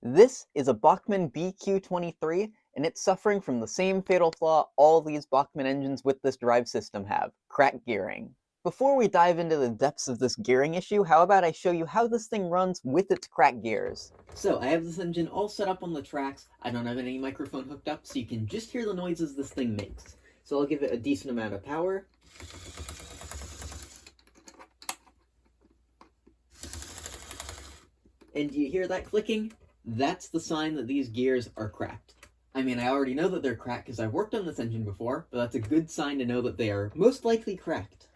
This is a Bachmann BQ-23, and it's suffering from the same fatal flaw all these Bachmann engines with this drive system have, cracked gearing. Before we dive into the depths of this gearing issue, how about I show you how this thing runs with its cracked gears. So I have this engine all set up on the tracks. I don't have any microphone hooked up, so you can just hear the noises this thing makes. So I'll give it a decent amount of power. And do you hear that clicking? That's the sign that these gears are cracked. I mean, I already know that they're cracked because I've worked on this engine before, but that's a good sign to know that they are most likely cracked.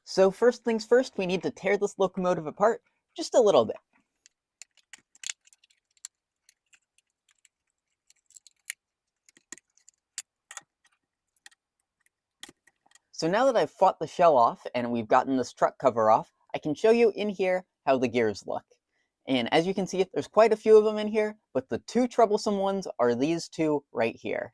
So first things first, we need to tear this locomotive apart just a little bit. So now that I've fought the shell off and we've gotten this truck cover off, I can show you in here how the gears look. And as you can see, there's quite a few of them in here, but the two troublesome ones are these two right here.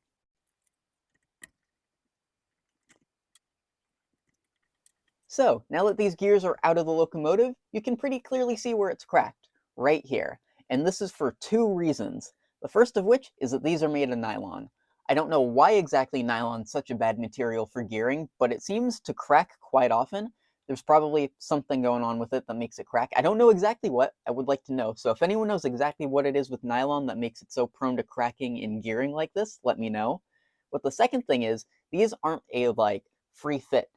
So now that these gears are out of the locomotive, you can pretty clearly see where it's cracked, right here. And this is for two reasons. The first of which is that these are made of nylon. I don't know why exactly nylon's such a bad material for gearing, but it seems to crack quite often. There's probably something going on with it that makes it crack. I don't know exactly what. I would like to know. So if anyone knows exactly what it is with nylon that makes it so prone to cracking in gearing like this, let me know. But the second thing is, these aren't a free fit.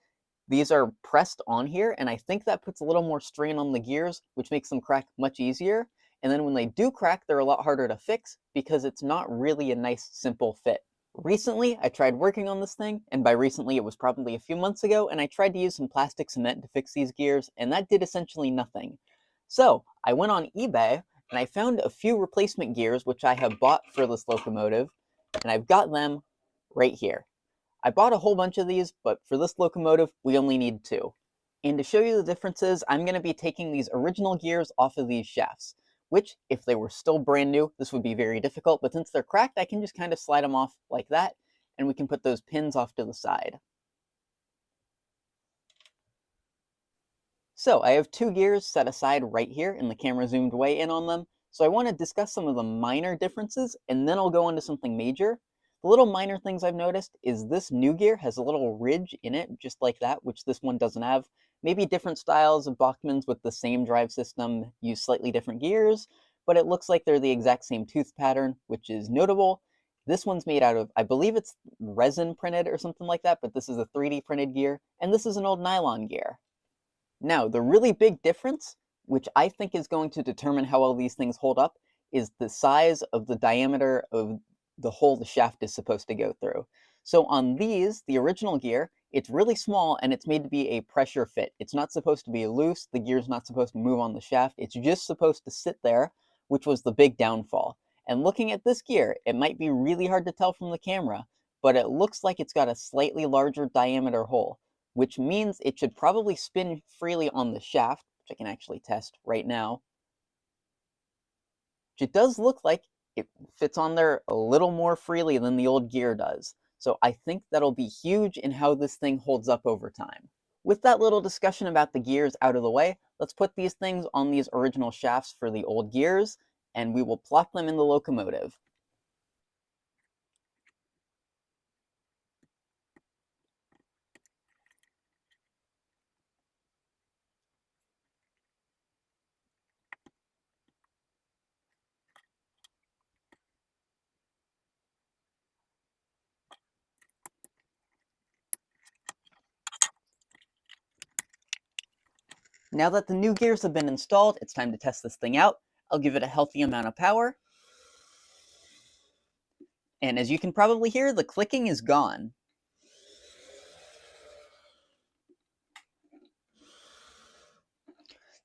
These are pressed on here, and I think that puts a little more strain on the gears, which makes them crack much easier. And then when they do crack, they're a lot harder to fix because it's not really a nice, simple fit. Recently, I tried working on this thing, and by recently it was probably a few months ago, and I tried to use some plastic cement to fix these gears, and that did essentially nothing. So I went on eBay, and I found a few replacement gears which I have bought for this locomotive, and I've got them right here. I bought a whole bunch of these, but for this locomotive, we only need two. And to show you the differences, I'm going to be taking these original gears off of these shafts, which, if they were still brand new, this would be very difficult, but since they're cracked, I can just kind of slide them off like that, and we can put those pins off to the side. So I have two gears set aside right here, and the camera zoomed way in on them, so I want to discuss some of the minor differences, and then I'll go into something major. The little minor things I've noticed is this new gear has a little ridge in it, just like that, which this one doesn't have. Maybe different styles of Bachmanns with the same drive system use slightly different gears, but it looks like they're the exact same tooth pattern, which is notable. This one's made out of, I believe it's resin printed or something like that, but this is a 3D printed gear, and this is an old nylon gear. Now, the really big difference, which I think is going to determine how well these things hold up, is the size of the diameter of the hole the shaft is supposed to go through. So on these, the original gear, it's really small and it's made to be a pressure fit. It's not supposed to be loose, the gear's not supposed to move on the shaft, it's just supposed to sit there, which was the big downfall. And looking at this gear, it might be really hard to tell from the camera, but it looks like it's got a slightly larger diameter hole, which means it should probably spin freely on the shaft, which I can actually test right now. It does look like it fits on there a little more freely than the old gear does. So I think that'll be huge in how this thing holds up over time. With that little discussion about the gears out of the way, let's put these things on these original shafts for the old gears, and we will plop them in the locomotive. Now that the new gears have been installed, it's time to test this thing out. I'll give it a healthy amount of power. And as you can probably hear, the clicking is gone.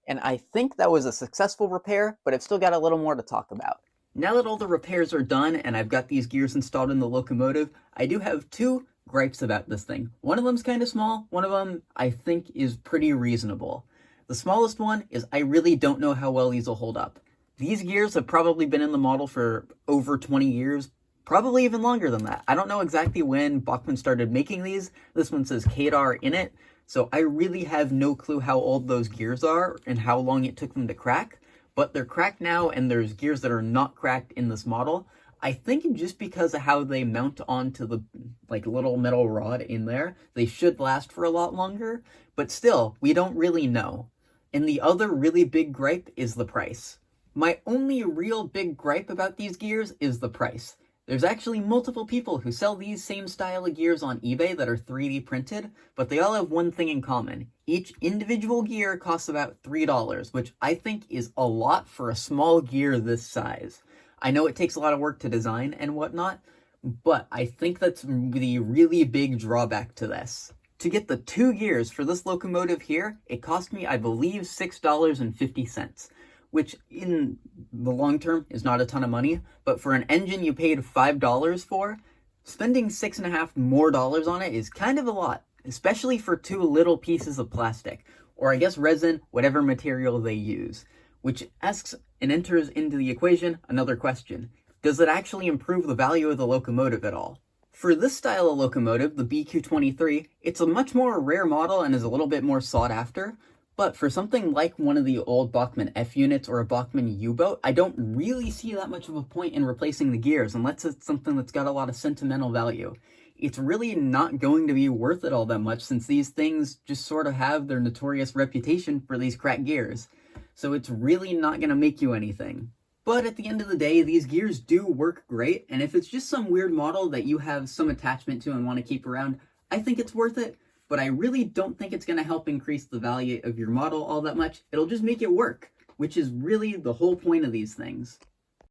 And I think that was a successful repair, but I've still got a little more to talk about. Now that all the repairs are done and I've got these gears installed in the locomotive, I do have two gripes about this thing. One of them's kind of small, one of them I think is pretty reasonable. The smallest one is I really don't know how well these will hold up. These gears have probably been in the model for over 20 years, probably even longer than that. I don't know exactly when Bachmann started making these. This one says Kadar in it, so I really have no clue how old those gears are and how long it took them to crack. but they're cracked now, and there's gears that are not cracked in this model. I think just because of how they mount onto the little metal rod in there, they should last for a lot longer, but still, we don't really know. And the other really big gripe is the price. My only real big gripe about these gears is the price. There's actually multiple people who sell these same style of gears on eBay that are 3D printed, but they all have one thing in common. Each individual gear costs about $3, which I think is a lot for a small gear this size. I know it takes a lot of work to design and whatnot, but I think that's the really big drawback to this. To get the 2 gears for this locomotive here, it cost me, I believe, $6.50, which in the long term is not a ton of money, but for an engine you paid $5 for, spending $6.50 more on it is kind of a lot, especially for 2 little pieces of plastic, or I guess resin, whatever material they use, which asks and enters into the equation another question. Does it actually improve the value of the locomotive at all? For this style of locomotive, the BQ-23, it's a much more rare model and is a little bit more sought after, but for something like one of the old Bachmann F units or a Bachmann U-boat, I don't really see that much of a point in replacing the gears unless it's something that's got a lot of sentimental value. It's really not going to be worth it all that much since these things just sort of have their notorious reputation for these cracked gears. So it's really not going to make you anything. But at the end of the day, these gears do work great, and if it's just some weird model that you have some attachment to and want to keep around, I think it's worth it. But I really don't think it's going to help increase the value of your model all that much. It'll just make it work, which is really the whole point of these things.